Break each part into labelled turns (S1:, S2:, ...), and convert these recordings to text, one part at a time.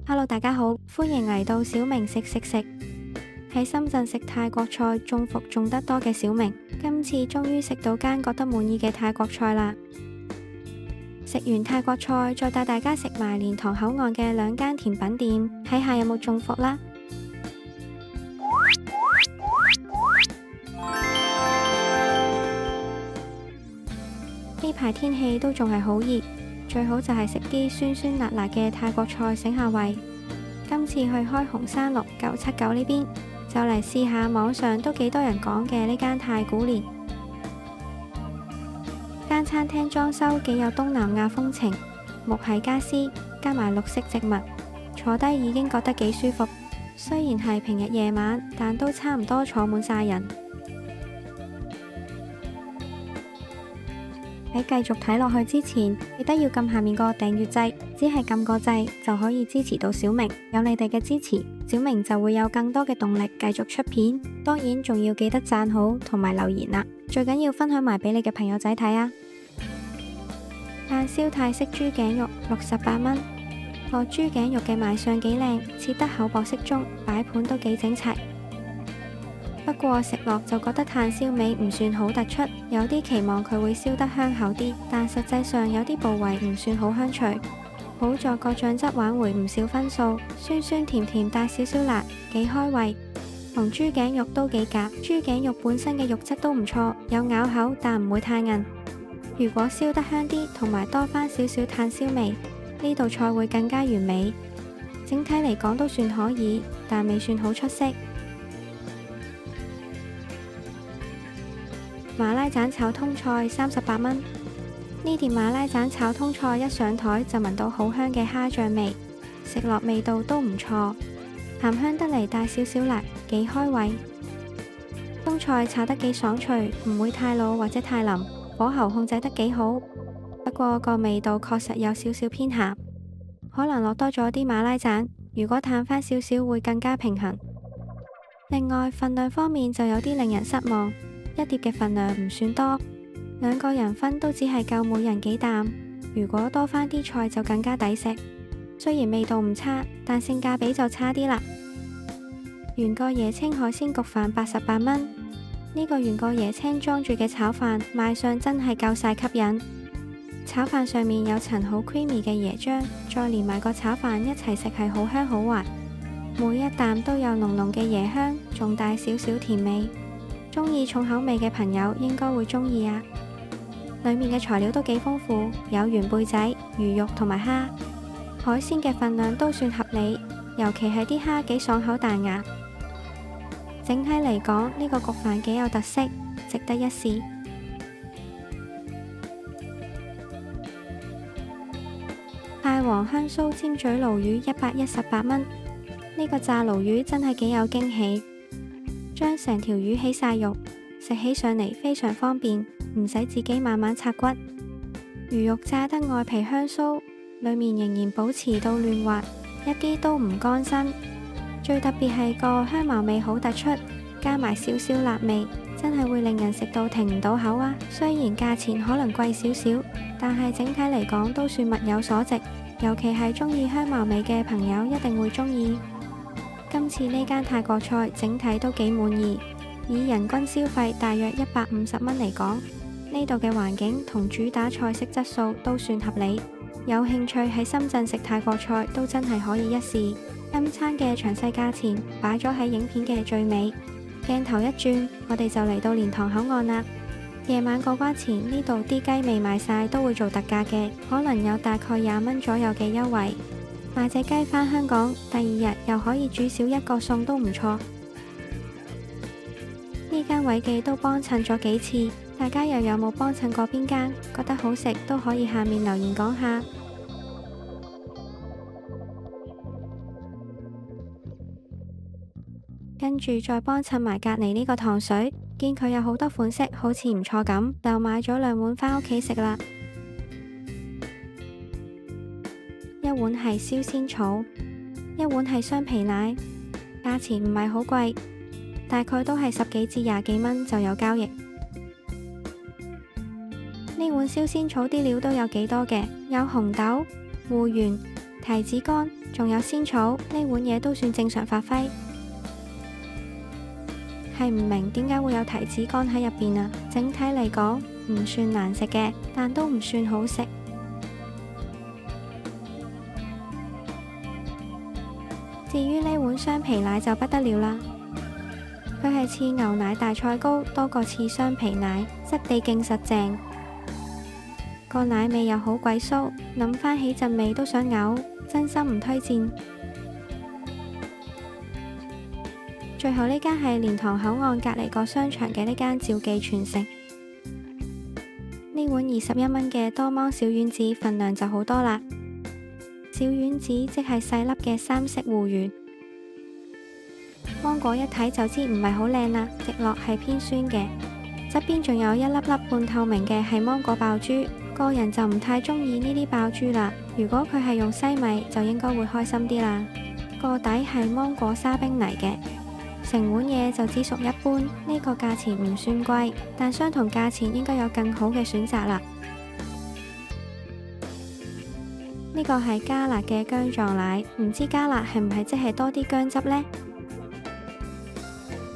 S1: Hello，大家好，歡迎嚟到小明食食食。喺深圳食泰國菜中伏中得多嘅小明，今次終於食到間覺得滿意嘅泰國菜啦。食完泰國菜，再帶大家食埋蓮塘口岸嘅兩間甜品店，睇下有冇中伏啦。呢排天氣都仲係好熱，最好就係食啲酸酸辣辣嘅泰國菜醒下胃。今次去開紅山路979呢邊，就嚟試下網上都幾多人講嘅呢間太古蓮。間餐廳裝修幾有東南亞風情，木係家私加埋綠色植物，坐低已經覺得幾舒服。雖然係平日夜晚，但都差唔多坐滿晒人。喺繼續睇落去之前，記得要撳下面個訂閱掣，只係撳個掣就可以支持到小明。有你哋嘅支持，小明就會有更多嘅動力繼續出片。當然仲要記得讚好同埋留言啦，最緊要分享埋俾你嘅朋友仔睇啊！炭燒泰式豬頸肉68蚊，個豬頸肉嘅賣相幾靚，切得厚薄適中，擺盤都幾整齊。不過食落就覺得炭燒味唔算好突出，有啲期望佢會燒得香口啲，但實際上有啲部位唔算好香脆。好在個醬汁挽回唔少分數，酸酸甜甜帶少少辣，幾開胃。同豬頸肉都幾夾，豬頸肉本身嘅肉質都唔錯，有咬口但唔會太韌。如果燒得香啲，同埋多返少少炭燒味，呢道菜會更加完美。整體嚟講都算可以，但未算好出色。馬拉盞炒通菜38蚊，呢碟馬拉盞炒通菜一上台就聞到好香嘅蝦醬味，食落味道都唔錯，鹹香得嚟帶少少辣，幾開胃。通菜炒得幾爽脆，唔會太老或者太腍，火候控制得幾好。不過個味道確實有少少偏鹹，可能落多咗啲馬拉盞，如果淡返少少會更加平衡。另外份量方面就有啲令人失望。一碟嘅份量唔算多，兩個人分都只係夠每人幾啖。如果多返啲菜就更加抵食。雖然味道唔差，但性價比就差啲啦。原個椰青海鮮焗飯88蚊，呢個原個椰青裝住嘅炒飯賣相真係夠晒吸引。炒飯上面有層好 creamy 嘅椰漿，再連埋個炒飯一齊食係好香好滑，每一啖都有濃濃嘅椰香，仲帶少少甜味。中意重口味嘅朋友應該會中意啊！裏面嘅材料都幾豐富，有元貝仔、魚肉同埋蝦，海鮮嘅份量都算合理，尤其係啲蝦幾爽口彈牙。整體嚟講，呢個焗飯幾有特色，值得一試。泰皇香酥尖嘴鱸魚118蚊，呢個炸鱸魚真係幾有驚喜。將成條魚起晒肉，食起上嚟非常方便，唔使自己慢慢拆骨。魚肉炸得外皮香酥，裏面仍然保持到嫩滑，一啲都唔乾身。最特別係個香茅味好突出，加埋少少辣味，真係會令人食到停唔到口啊！雖然價錢可能貴少少，但係整體嚟講都算物有所值，尤其係中意香茅味嘅朋友一定會中意。今次呢間泰國菜整體都幾滿意，以人均消費大約150蚊嚟講，呢度嘅環境同主打菜式質素都算合理。有興趣喺深圳食泰國菜都真係可以一試。今餐嘅詳細價錢擺咗喺影片嘅最尾。鏡頭一轉，我哋就嚟到蓮塘口岸啦。夜晚過關前，呢度啲雞未賣晒都會做特價嘅，可能有大概20蚊左右嘅優惠。買隻雞返香港，第二日又可以煮少一個餸都唔錯。呢間偉記都幫襯咗幾次，大家又有冇幫襯過邊間？覺得好食都可以下面留言講下。跟住再幫襯埋隔離呢個糖水，見佢有好多款式，好似唔錯咁，就買咗2碗返屋企食啦。一碗係燒仙草，一碗係雙皮奶，價錢唔係好貴，大概都係10幾至20幾蚊就有交易。呢碗燒仙草啲料都有幾多嘅，有紅豆、芋圓、提子乾、仲有仙草，呢碗嘢都算正常發揮。係唔明點解會有提子乾喺入邊啊？整體嚟講唔算難食嘅，但都唔算好食。至於呢碗雙皮奶就不得了啦，佢係似牛奶大菜糕多過似雙皮奶，質地勁實淨，個奶味又好鬼酥，諗返起陣味都想嘔，真心唔推薦。最後呢間係蓮塘口岸隔離個商場嘅呢間趙記全城，呢碗21蚊嘅多芒小丸子份量就好多啦。小丸子即係細粒嘅三色芋圓，芒果一睇就知唔係好靚啦，食落係偏酸嘅，側邊仲有一粒粒半透明嘅係芒果爆珠，個人就唔太中意呢啲爆珠啦。如果佢係用西米就應該會開心啲啦。個底係芒果沙冰泥嘅，成碗嘢就只屬一般，呢個價錢唔算貴，但相同價錢應該有更好嘅選擇啦。呢個係加辣嘅薑撞奶，唔知加辣係唔係即係多啲薑汁呢？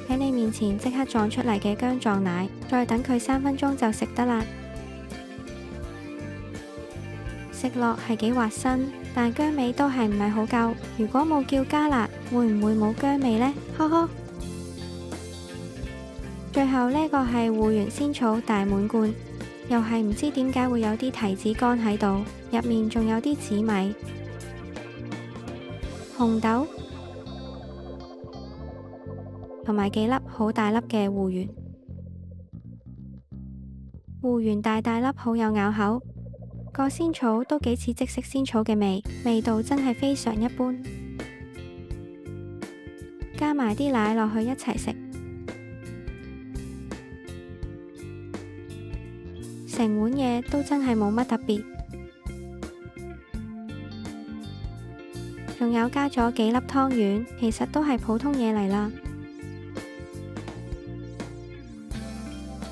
S1: 喺你面前即刻撞出嚟嘅薑撞奶，再等佢3分鐘就食得啦。食落係幾滑身，但薑味都係唔係好夠。如果冇叫加辣，會唔會冇薑味呢？呵呵。最後呢個係芋圓仙草大滿貫，又係唔知點解會有啲提子乾喺度，入面仲有啲紫米、紅豆同埋幾粒好大粒嘅芋圓。芋圓大大粒，好有咬口。個仙草都幾似即食仙草嘅味道真係非常一般。加埋啲奶落去一齊食，成碗嘢都真係冇乜特別。仲有加咗幾粒湯圓，其實都係普通嘢嚟啦。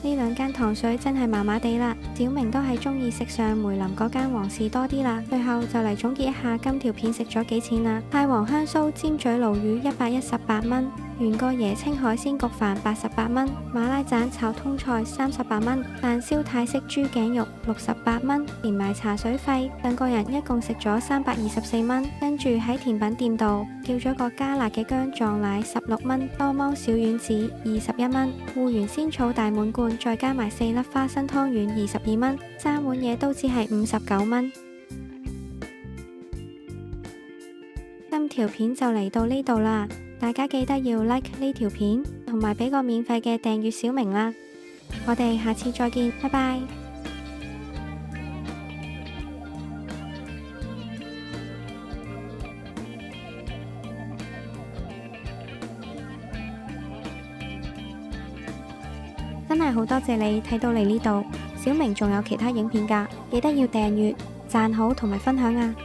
S1: 呢兩間糖水真係麻麻地啦，小明都係中意食上梅林嗰間皇氏多啲啦。最後就嚟總結一下今條片食咗幾錢啦。太皇香酥尖嘴鱸魚118蚊，原個椰青海鮮焗飯88蚊，馬拉盞炒通菜38蚊，蛋燒泰式豬頸肉68蚊，連埋茶水費，兩個人一共食咗324蚊。跟住喺甜品店度叫咗個加辣嘅薑撞奶16蚊，多芒小丸子21蚊，芋圓仙草大滿貫，再加埋4粒花生湯圓22蚊，3碗嘢都只係59蚊。今條片就嚟到呢度啦，大家記得要 like 呢條片，同埋俾個免費嘅訂閱小明啦。我哋下次再見，拜拜。真係好多謝你睇到嚟呢度，小明仲有其他影片㗎，記得要訂閱、讚好同埋分享啊！